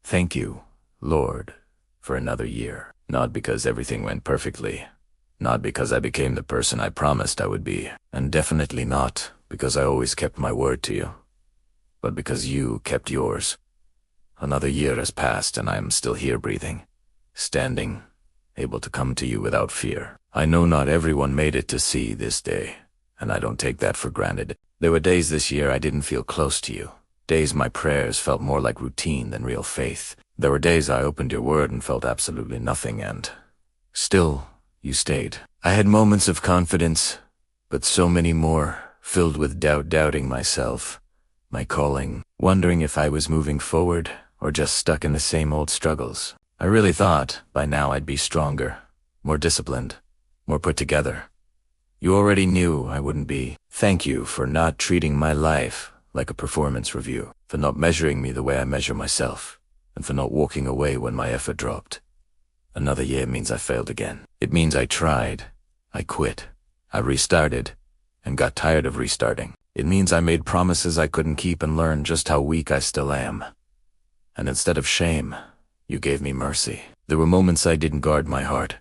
Thank you, Lord, for another year. Not because everything went perfectly. Not because I became the person I promised I would be. And definitely not because I always kept my word to you. But because you kept yours. Another year has passed and I am still here breathing, standing, able to come to you without fear. I know not everyone made it to see this day, and I don't take that for granted. There were days this year I didn't feel close to you. Days my prayers felt more like routine than real faith. There were days I opened your word and felt absolutely nothing, and still, you stayed. I had moments of confidence, but so many more, filled with doubt, doubting myself, my calling, wondering if I was moving forward or just stuck in the same old struggles. I really thought by now I'd be stronger, more disciplined, more put together. You already knew I wouldn't be. Thank you for not treating my life like a performance review, for not measuring me the way I measure myself, and for not walking away when my effort dropped. Another year means I failed again. It means I tried, I quit, I restarted, and got tired of restarting. It means I made promises I couldn't keep and learned just how weak I still am. And instead of shame, you gave me mercy. There were moments I didn't guard my heart.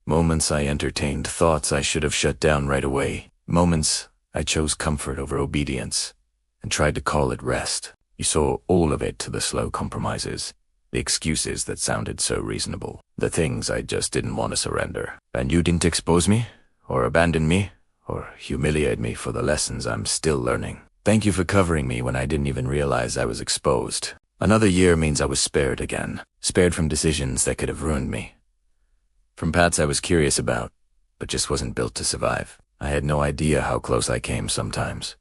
Moments I entertained thoughts I should have shut down right away. Moments I chose comfort over obedience and tried to call it rest. You saw all of it to the slow compromises, the excuses that sounded so reasonable, the things I just didn't want to surrender. And you didn't expose me, or abandon me, or humiliate me for the lessons I'm still learning. Thank you for covering me when I didn't even realize I was exposed. Another year means I was spared again, spared from decisions that could have ruined me. From paths I was curious about, but just wasn't built to survive. I had no idea how close I came sometimes,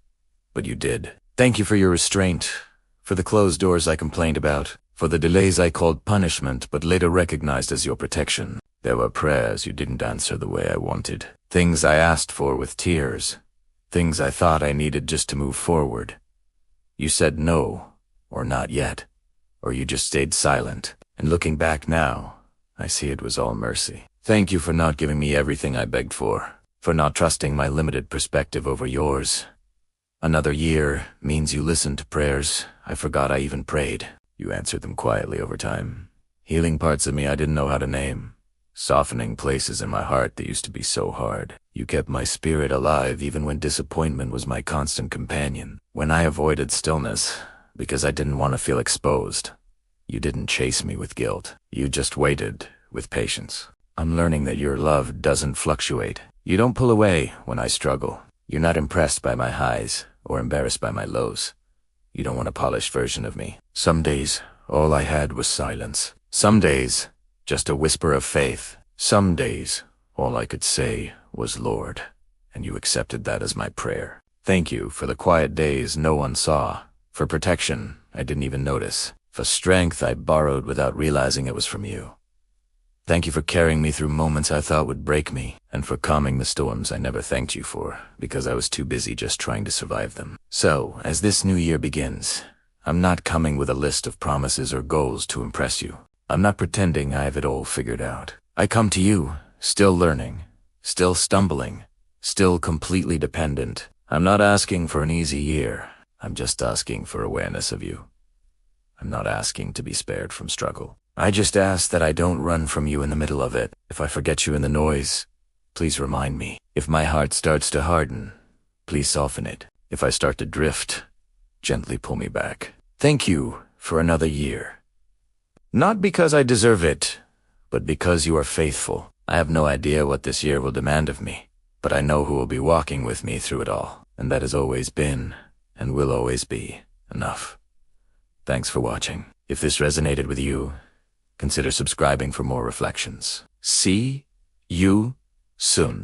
but you did. Thank you for your restraint, for the closed doors I complained about, for the delays I called punishment but later recognized as your protection. There were prayers you didn't answer the way I wanted, things I asked for with tears, things I thought I needed just to move forward. You said no, or not yet, or you just stayed silent. And looking back now, I see it was all mercy. Thank you for not giving me everything I begged for not trusting my limited perspective over yours. Another year means you listened to prayers I forgot I even prayed. You answered them quietly over time, healing parts of me I didn't know how to name, softening places in my heart that used to be so hard. You kept my spirit alive even when disappointment was my constant companion. When I avoided stillness because I didn't want to feel exposed, you didn't chase me with guilt. You just waited with patience. I'm learning that your love doesn't fluctuate. You don't pull away when I struggle. You're not impressed by my highs or embarrassed by my lows. You don't want a polished version of me. Some days, all I had was silence. Some days, just a whisper of faith. Some days, all I could say was Lord, and you accepted that as my prayer. Thank you for the quiet days no one saw, for protection I didn't even notice, for strength I borrowed without realizing it was from you. Thank you for carrying me through moments I thought would break me, and for calming the storms I never thanked you for, because I was too busy just trying to survive them. So, as this new year begins, I'm not coming with a list of promises or goals to impress you. I'm not pretending I have it all figured out. I come to you, still learning, still stumbling, still completely dependent. I'm not asking for an easy year. I'm just asking for awareness of you. I'm not asking to be spared from struggle. I just ask that I don't run from you in the middle of it. If I forget you in the noise, please remind me. If my heart starts to harden, please soften it. If I start to drift, gently pull me back. Thank you for another year. Not because I deserve it, but because you are faithful. I have no idea what this year will demand of me, but I know who will be walking with me through it all, and that has always been, and will always be, enough. Thanks for watching. If this resonated with you, consider subscribing for more reflections. See you soon.